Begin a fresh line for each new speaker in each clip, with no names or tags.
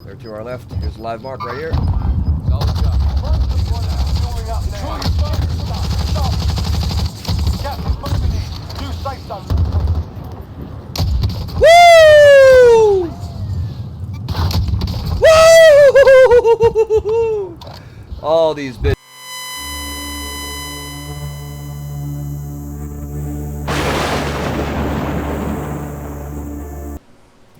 They're to our left. Here's a live mark right here.
Solid job.
Woo! Woo! All these bitches.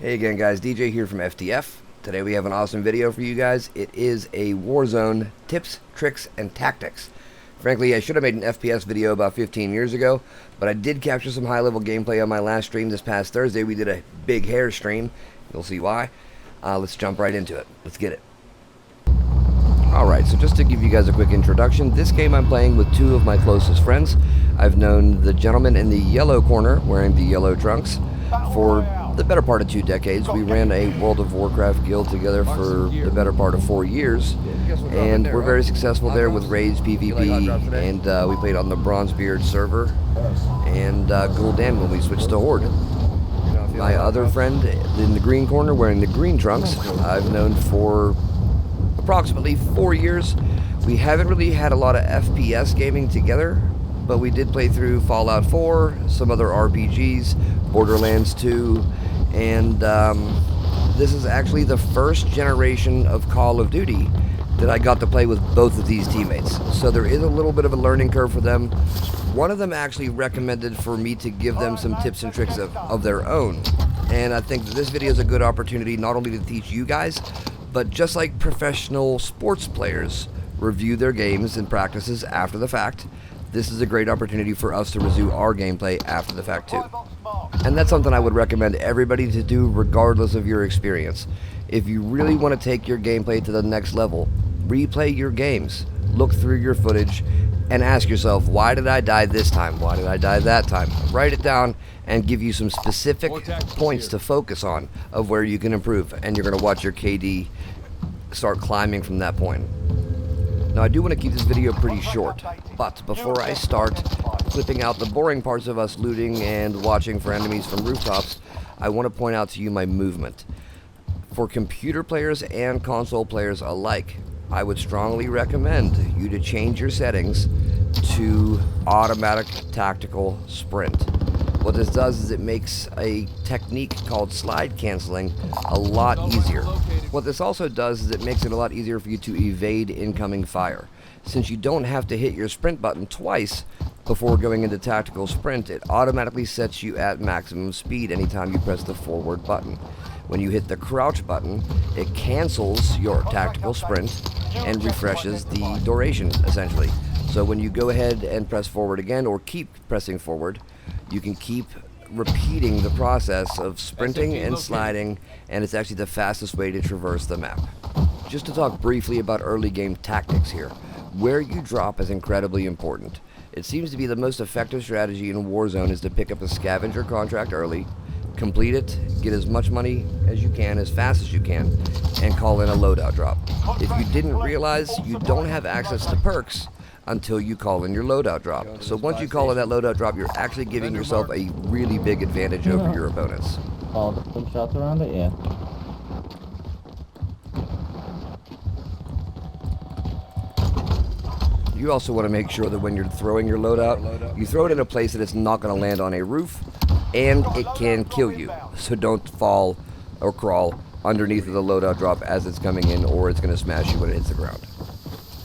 Hey again guys, DJ here from FTTF. Today we have an awesome video for you guys. It is a Warzone tips, tricks, and tactics. Frankly, I should have made an FPS video about 15 years ago, but I did capture some high-level gameplay on my last stream this past Thursday. We did a big hair stream. You'll see why. Let's jump right into it. Let's get it. Alright, so just to give you guys a quick introduction, this game I'm playing with two of my closest friends. I've known the gentleman in the yellow corner wearing the yellow trunks for the better part of 2 decades. We ran a World of Warcraft guild together for the better part of 4 years, and we're very successful there with raids, PvP, and we played on the Bronzebeard server, and Gul'dan when we switched to Horde. My other friend in the green corner wearing the green trunks, I've known for approximately 4 years. We haven't really had a lot of FPS gaming together, but we did play through Fallout 4, some other RPGs, Borderlands 2, and this is actually the first generation of Call of Duty that I got to play with both of these teammates. So there is a little bit of a learning curve for them. One of them actually recommended for me to give them some tips and tricks of their own. And I think that this video is a good opportunity not only to teach you guys, but just like professional sports players review their games and practices after the fact, this is a great opportunity for us to review our gameplay after the fact too. And that's something I would recommend everybody to do regardless of your experience. If you really want to take your gameplay to the next level, replay your games, look through your footage, and ask yourself, why did I die this time? Why did I die that time? Write it down and give you some specific points to focus on of where you can improve, and you're going to watch your KD start climbing from that point. Now I do want to keep this video pretty short, but before I start clipping out the boring parts of us looting and watching for enemies from rooftops, I want to point out to you my movement. For computer players and console players alike, I would strongly recommend you to change your settings to automatic tactical sprint. What this does is it makes a technique called slide canceling a lot easier. What this also does is it makes it a lot easier for you to evade incoming fire. Since you don't have to hit your sprint button twice before going into tactical sprint, it automatically sets you at maximum speed anytime you press the forward button. When you hit the crouch button, it cancels your tactical sprint and refreshes the duration, essentially. So when you go ahead and press forward again, or keep pressing forward, you can keep repeating the process of sprinting and sliding, and it's actually the fastest way to traverse the map. Just to talk briefly about early game tactics here, where you drop is incredibly important. It seems to be the most effective strategy in Warzone is to pick up a scavenger contract early, complete it, get as much money as you can, as fast as you can, and call in a loadout drop. If you didn't realize, you don't have access to perks until you call in your loadout drop. So once you call in that loadout drop, you're actually giving yourself a really big advantage over your opponents.
All the some shots around it, yeah.
You also want to make sure that when you're throwing your loadout, you throw it in a place that it's not going to land on a roof, and it can kill you. So don't fall or crawl underneath of the loadout drop as it's coming in, or it's going to smash you when it hits the ground.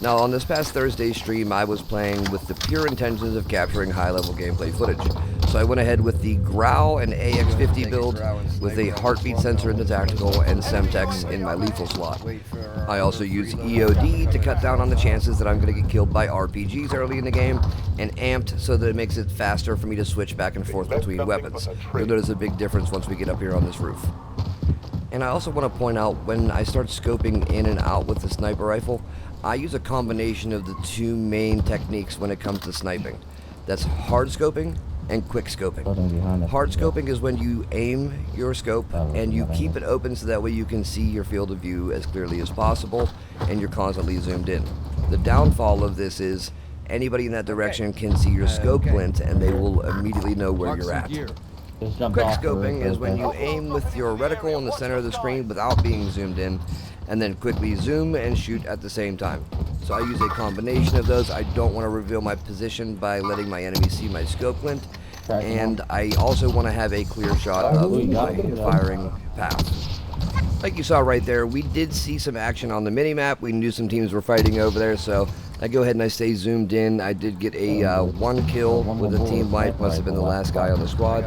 Now, on this past Thursday stream, I was playing with the pure intentions of capturing high-level gameplay footage. So I went ahead with the Growl and AX50 build with a heartbeat sensor in the tactical and Semtex in my lethal slot. I also used EOD to cut down on the chances that I'm going to get killed by RPGs early in the game, and amped so that it makes it faster for me to switch back and forth between weapons. You'll notice a big difference once we get up here on this roof. And I also want to point out, when I start scoping in and out with the sniper rifle, I use a combination of the two main techniques when it comes to sniping. That's hard scoping and quick scoping. Hard scoping is when you aim your scope and you keep it open so that way you can see your field of view as clearly as possible and you're constantly zoomed in. The downfall of this is anybody in that direction can see your scope glint and they will immediately know where you're at. Quick scoping is when you aim with your reticle in the center of the screen without being zoomed in, and then quickly zoom and shoot at the same time. So I use a combination of those. I don't want to reveal my position by letting my enemy see my scope glint, and I also want to have a clear shot of my firing path. Like you saw right there, we did see some action on the mini-map. We knew some teams were fighting over there, so I go ahead and I stay zoomed in. I did get a 1 kill with a team wipe, must have been the last guy on the squad.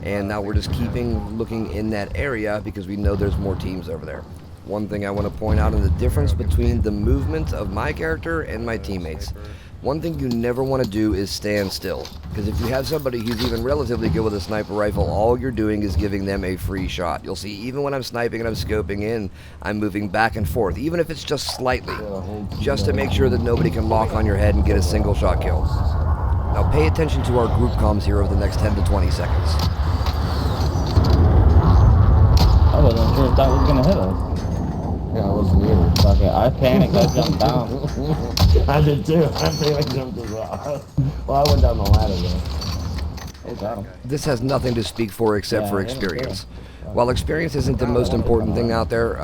And now we're just keeping looking in that area because we know there's more teams over there. One thing I want to point out is the difference between the movement of my character and my teammates. One thing you never want to do is stand still, because if you have somebody who's even relatively good with a sniper rifle, all you're doing is giving them a free shot. You'll see even when I'm sniping and I'm scoping in, I'm moving back and forth, even if it's just slightly, just to make sure that nobody can lock on your head and get a single shot kill. Now pay attention to our group comms here over the next 10 to 20 seconds.
I wasn't sure if that was gonna hit us.
Yeah, it was weird.
Okay, I panicked, I jumped down.
I did too. I think I jumped as well. Well, I went down the ladder though.
Oh, got him.
This has nothing to speak for except for experience. While experience isn't the most important thing out there,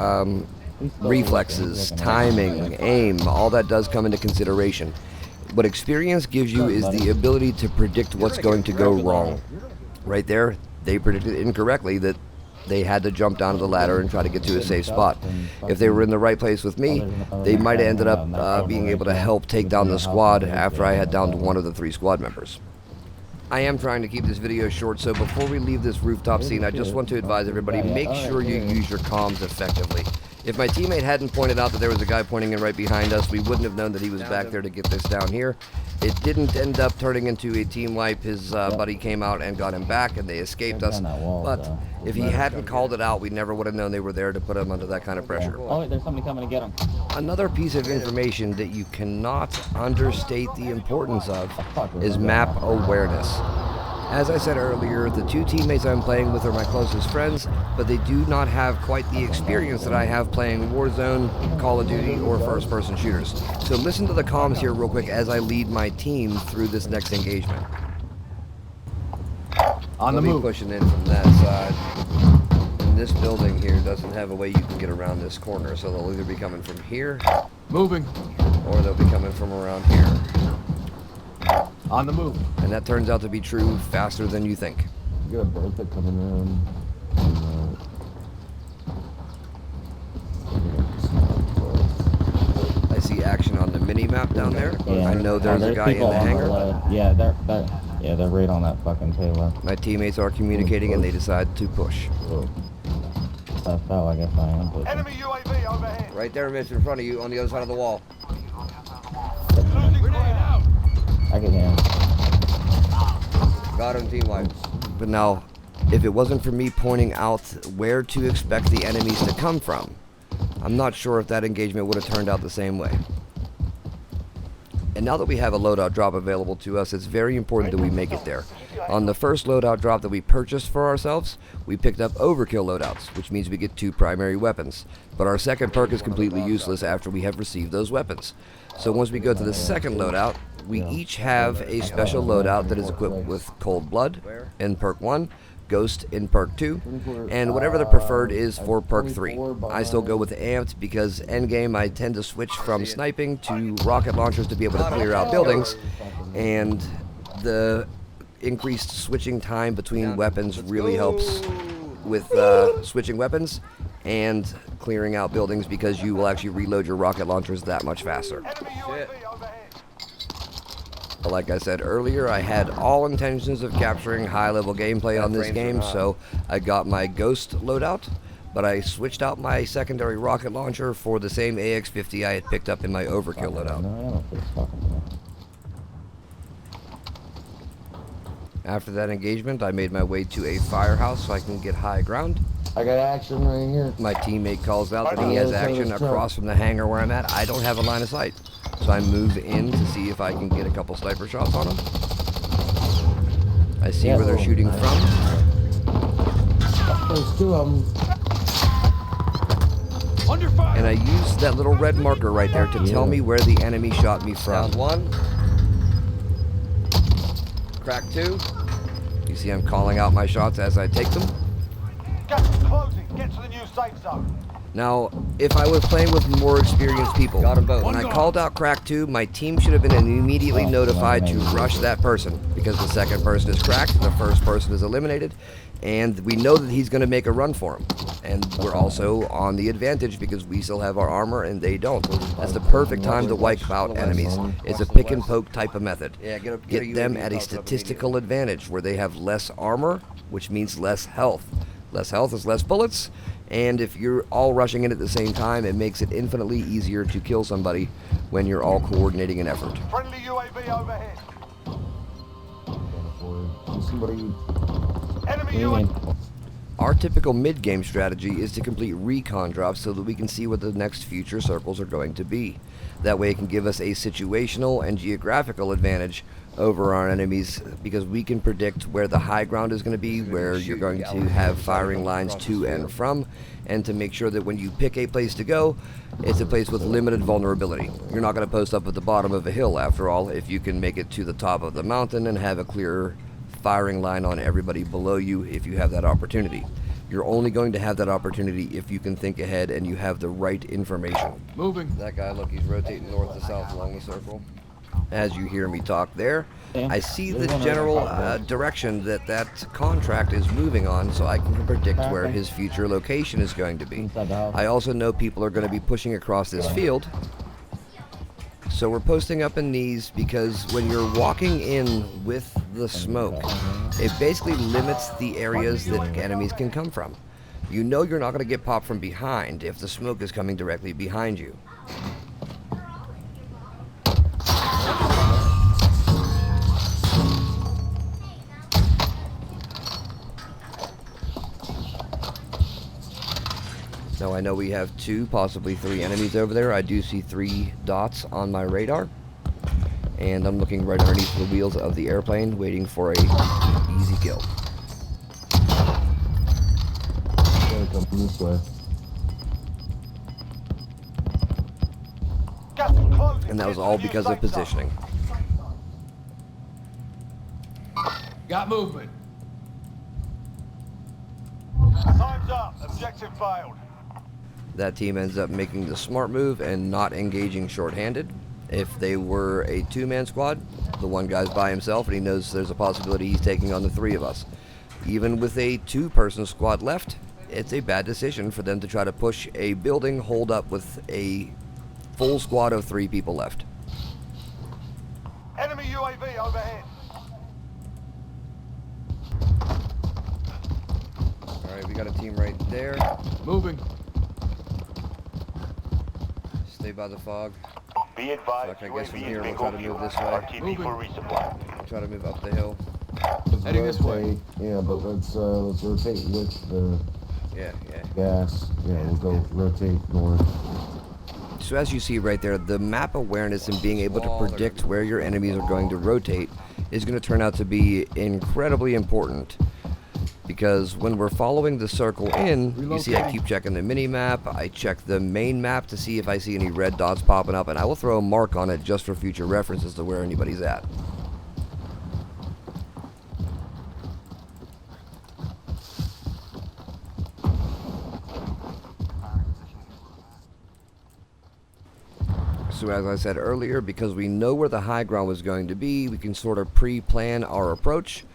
reflexes, timing, aim, all that does come into consideration. What experience gives you is the ability to predict what's going to go wrong. Right there, they predicted incorrectly that they had to jump down to the ladder and try to get to a safe spot. If they were in the right place with me, they might have ended up being able to help take down the squad after I had downed one of the 3 squad members. I am trying to keep this video short, so before we leave this rooftop scene, I just want to advise everybody, make sure you use your comms effectively. If my teammate hadn't pointed out that there was a guy pointing in right behind us, we wouldn't have known that he was back there to get this down here. It didn't end up turning into a team wipe. His buddy came out and got him back, and they escaped us. But if he hadn't called it out, we never would have known they were there to put him under that kind of pressure.
Oh, wait, there's somebody coming to get him.
Another piece of information that you cannot understate the importance of is map awareness. As I said earlier, the 2 teammates I'm playing with are my closest friends, but they do not have quite the experience that I have playing Warzone, Call of Duty, or first-person shooters. So listen to the comms here real quick as I lead my team through this next engagement.
On the move.
Pushing in from that side. And this building here doesn't have a way you can get around this corner, so they'll either be coming from here,
Moving.
or they'll be coming from around here.
On the move.
And that turns out to be true faster than you think.
You got a Bertha coming around.
I see action on the mini-map down there.
Yeah.
I know there's a guy in
people
the
on
hangar.
Yeah, they're right on that fucking payload.
My teammates are communicating and they decide to push.
That's how I guess I am pushing.
Enemy UAV overhead.
Right there, Mitch, in front of you on the other side of the wall.
Losing grenade out.
I can hear him.
Got him, team wipe. But now, if it wasn't for me pointing out where to expect the enemies to come from, I'm not sure if that engagement would have turned out the same way. And now that we have a loadout drop available to us, it's very important that we make it there. On the first loadout drop that we purchased for ourselves, we picked up overkill loadouts, which means we get 2 primary weapons. But our second perk is completely useless after we have received those weapons. So once we go to the second loadout, we each have a special loadout that is equipped with Cold Blood in perk 1, Ghost in perk 2, and whatever the preferred is for perk 3. I still go with Amped because endgame I tend to switch from sniping to rocket launchers to be able to clear out buildings, and the increased switching time between weapons really helps with switching weapons and clearing out buildings because you will actually reload your rocket launchers that much faster.
Enemy UAV overhead.
Like I said earlier, I had all intentions of capturing high-level gameplay on this game, so I got my Ghost loadout, but I switched out my secondary rocket launcher for the same AX-50 I had picked up in my Overkill loadout. After that engagement, I made my way to a firehouse so I can get high ground.
I got action right here.
My teammate calls out that he has action across from the hangar where I'm at. I don't have a line of sight, so I move in to see if I can get a couple sniper shots on him. I see where they're shooting from.
There's 2 of them.
Under fire.
And I use that little red marker right there to tell me where the enemy shot me from. Down 1. Crack 2. You see I'm calling out my shots as I take them.
Gas is closing. Get to the new safe zone.
Now, if I was playing with more experienced people, when I called out Crack 2, my team should have been immediately notified to rush that person, because the second person is cracked, the first person is eliminated, and we know that he's going to make a run for him. And we're also on the advantage because we still have our armor and they don't. That's the perfect time to wipe out enemies. It's a pick and poke type of method. Get them at a statistical advantage where they have less armor, which means less health. Less health is less bullets, and if you're all rushing in at the same time, it makes it infinitely easier to kill somebody when you're all coordinating an effort.
Friendly UAV overhead. Enemy UAV.
Our typical mid-game strategy is to complete recon drops so that we can see what the next future circles are going to be. That way it can give us a situational and geographical advantage over our enemies, because we can predict where the high ground is going to be, where you're going to have firing lines to and from, and to make sure that when you pick a place to go, it's a place with limited vulnerability. You're not going to post up at the bottom of a hill, after all, if you can make it to the top of the mountain and have a clear firing line on everybody below you if you have that opportunity. You're only going to have that opportunity if you can think ahead and you have the right information.
Moving.
That guy, look, he's rotating north to south along the circle. As you hear me talk there, I see the general direction that that contract is moving on, so I can predict where his future location is going to be. I also know people are going to be pushing across this field, so we're posting up in these because when you're walking in with the smoke, it basically limits the areas that enemies can come from. You know you're not going to get popped from behind if the smoke is coming directly behind you. So I know we have 2, possibly 3 enemies over there. I do see 3 dots on my radar. And I'm looking right underneath the wheels of the airplane, waiting for a easy kill.
Come this way.
Gas is closing.
And that was all because of positioning.
Got movement. Time's up. Objective failed.
That team ends up making the smart move and not engaging shorthanded. If they were a 2-man squad, the one guy's by himself and he knows there's a possibility he's taking on the 3 of us. Even with a 2-person squad left, it's a bad decision for them to try to push a building, hold up with a full squad of 3 people left.
Enemy UAV overhead.
Alright, we got a team right there.
Moving.
Stay by the fog.
Be advised,
Fuck, I guess from
UAV
here
is
we'll
bingo
try to move
fuel.
this way.
RTB for resupply.
Try to move up the hill.
Heading this way.
Rotate. Yeah, but let's rotate with the
Yeah.
gas. Yeah, we'll go rotate north.
So as you see right there, the map awareness and being able to predict where your enemies are going to rotate is going to turn out to be incredibly important. Because when we're following the circle in, you see I keep checking the mini-map, I check the main map to see if I see any red dots popping up, and I will throw a mark on it just for future reference as to where anybody's at. So as I said earlier, because we know where the high ground was going to be, we can sort of pre-plan our approach.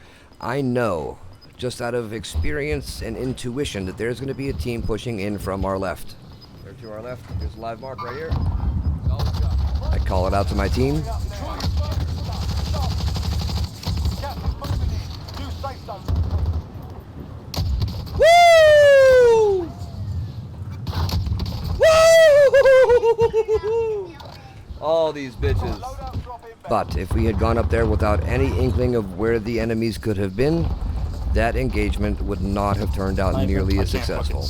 I know, just out of experience and intuition, that there's going to be a team pushing in from our left. They're to our left. There's a live mark right here. I call it out to my team.
Gas is moving in. New safe zone.
Woo! Woo! All these bitches.
Loadout drop inbound.
But if we had gone up there without any inkling of where the enemies could have been, that engagement would not have turned out nearly as successful.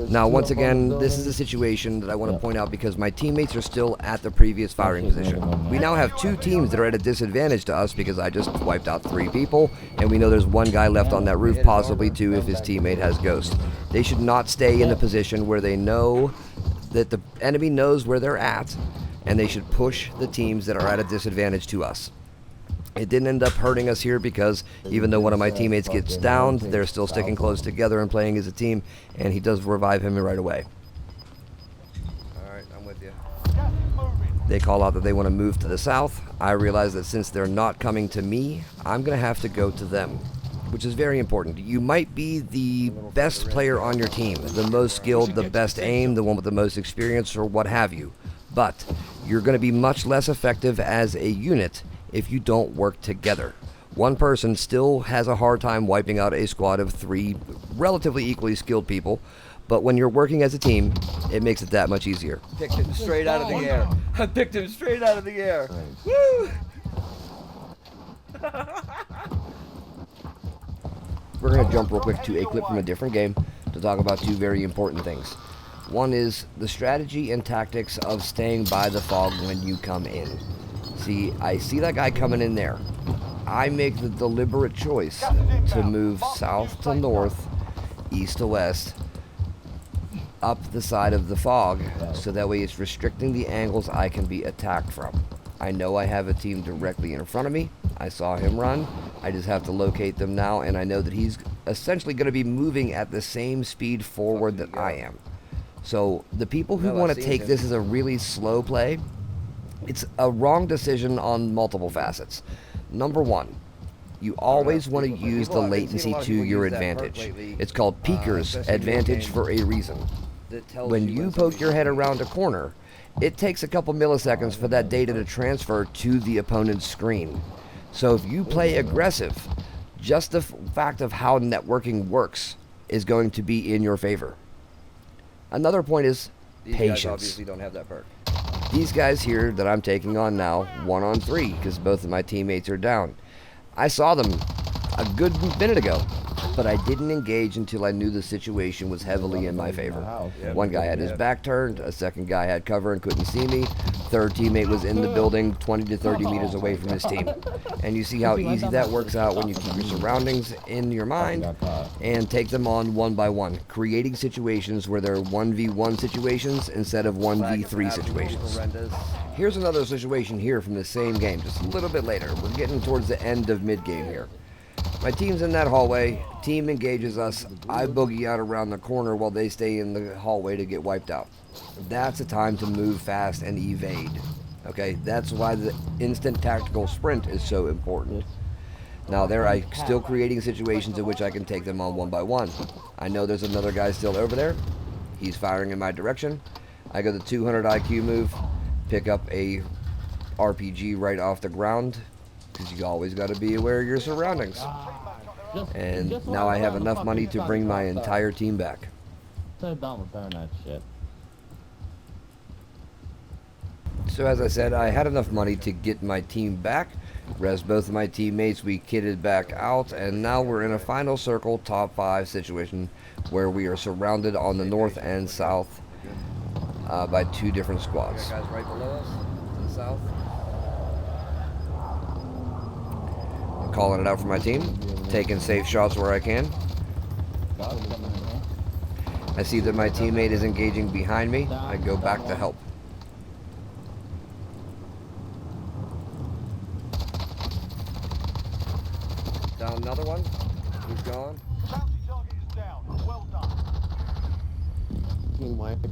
Now, once again, this is a situation that I want to point out because my teammates are still at the previous firing position. We now have 2 teams that are at a disadvantage to us because I just wiped out 3 people, and we know there's 1 guy left on that roof, possibly 2 if his teammate has Ghost. They should not stay in the position where they know that the enemy knows where they're at, and they should push the teams that are at a disadvantage to us. It didn't end up hurting us here because even though one of my teammates gets downed, they're still sticking close together and playing as a team, and he does revive him right away. Alright, I'm with you.
Gas is moving.
They call out that they want to move to the south. I realize that since they're not coming to me, I'm going to have to go to them, which is very important. You might be the best player on your team, the most skilled, the best aim, the one with the most experience, or what have you. But you're going to be much less effective as a unit if you don't work together. One person still has a hard time wiping out a squad of 3 relatively equally skilled people, but when you're working as a team, it makes it that much easier. Picked him straight out of the air. I picked him straight out of the air. Woo! We're going to jump real quick to a clip from a different game to talk about 2 very important things. One is the strategy and tactics of staying by the fog when you come in. See, I see that guy coming in there. I make the deliberate choice to move south to north, east to west, up the side of the fog, so that way it's restricting the angles I can be attacked from. I know I have a team directly in front of me. I saw him run. I just have to locate them now, and I know that he's essentially going to be moving at the same speed forward that I am. So the people who want to take this as a really slow play, it's a wrong decision on multiple facets. Number one, you always want to use the latency to your advantage. It's called Peeker's advantage for a reason. When you poke your head around a corner, it takes a couple milliseconds for that data to transfer to the opponent's screen. So if you play aggressive, just the fact of how networking works is going to be in your favor. Another point is patience. These guys obviously don't have that perk. These guys here that I'm taking on now, 1-on-3, because both of my teammates are down. I saw them a good minute ago, but I didn't engage until I knew the situation was heavily in my favor. One guy had his back turned, a second guy had cover and couldn't see me, third teammate was in the building 20 to 30 meters away from his team. And you see how easy that works out when you keep your surroundings in your mind and take them on one by one, creating situations where they're 1v1 situations instead of 1v3 situations. Here's another situation here from the same game, just a little bit later. We're getting towards the end of mid-game here. My team's in that hallway, team engages us, I boogie out around the corner while they stay in the hallway to get wiped out. That's a time to move fast and evade. Okay, that's why the instant tactical sprint is so important. Now there I'm still creating situations in which I can take them on one by one. I know there's another guy still over there. He's firing in my direction. I go the 200 IQ move, pick up a RPG right off the ground, because you always got to be aware of your surroundings. And now I have enough money to bring my entire team back.
So done with throwing that shit.
So as I said, I had enough money to get my team back, res both of my teammates, we kitted back out, and now we're in a final circle top 5 situation where we are surrounded on the north and south by 2 different squads. Guys right below us to the south. I'm calling it out for my team, taking safe shots where I can. I see that my teammate is engaging behind me. I go back to help. Down another one. Who's gone?
Bounty target is down. Well done.
Team wiped.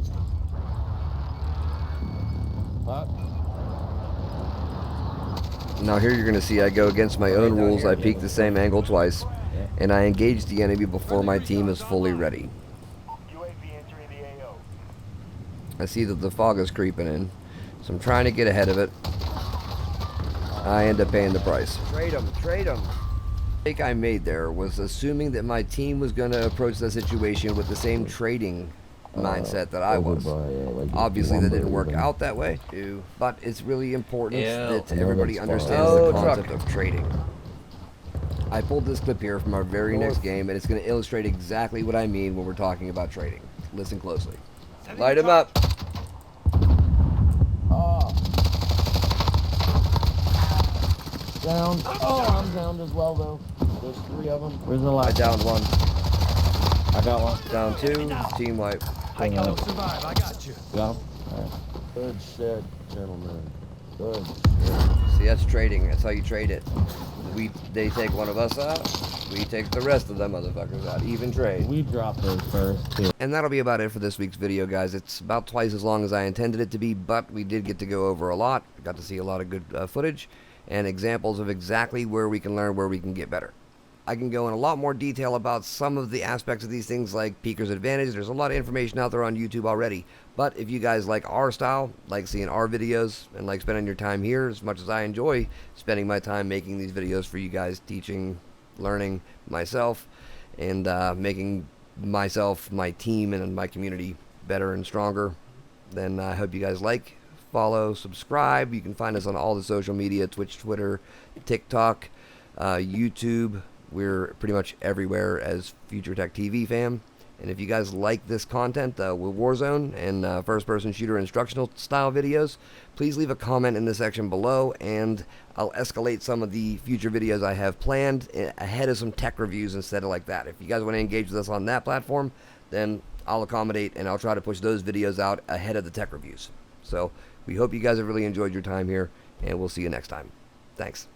Now here you're going to see I go against my own rules. I peek the same angle twice, and I engage the enemy before my team is fully ready.
UAV entering the AO.
I see that the fog is creeping in, so I'm trying to get ahead of it. I end up paying the price. Trade him, trade him. The mistake I made there was assuming that my team was going to approach the situation with the same trading mindset that I was. Obviously that didn't work out that way, but it's really important that everybody understands the concept of trading. I pulled this clip here from our very next game, and it's going to illustrate exactly what I mean when we're talking about trading. Listen closely. Light him up.
Down. Oh, I'm down as well, though. There's 3 of them.
Where's the
I
last?
downed one.
I got one.
Down 2. Team wipe.
I don't survive. I got you.
Got him? Alright.
Good shit, gentlemen. Good.
See, that's trading. That's how you trade it. They take one of us out, we take the rest of them motherfuckers out. Even trade.
We dropped those first, too.
And that'll be about it for this week's video, guys. It's about twice as long as I intended it to be, but we did get to go over a lot. Got to see a lot of good footage and examples of exactly where we can learn, where we can get better. I can go in a lot more detail about some of the aspects of these things, like Peeker's Advantage. There's a lot of information out there on YouTube already. But if you guys like our style, like seeing our videos, and like spending your time here as much as I enjoy spending my time making these videos for you guys, teaching, learning myself, and making myself, my team, and my community better and stronger, then I hope you guys like, follow, subscribe. You can find us on all the social media, Twitch, Twitter, TikTok, YouTube. We're pretty much everywhere as Future Tech TV fam. And if you guys like this content with Warzone and first-person shooter instructional style videos, please leave a comment in the section below, and I'll escalate some of the future videos I have planned ahead of some tech reviews instead of like that. If you guys want to engage with us on that platform, then I'll accommodate and I'll try to push those videos out ahead of the tech reviews. So we hope you guys have really enjoyed your time here, and we'll see you next time. Thanks.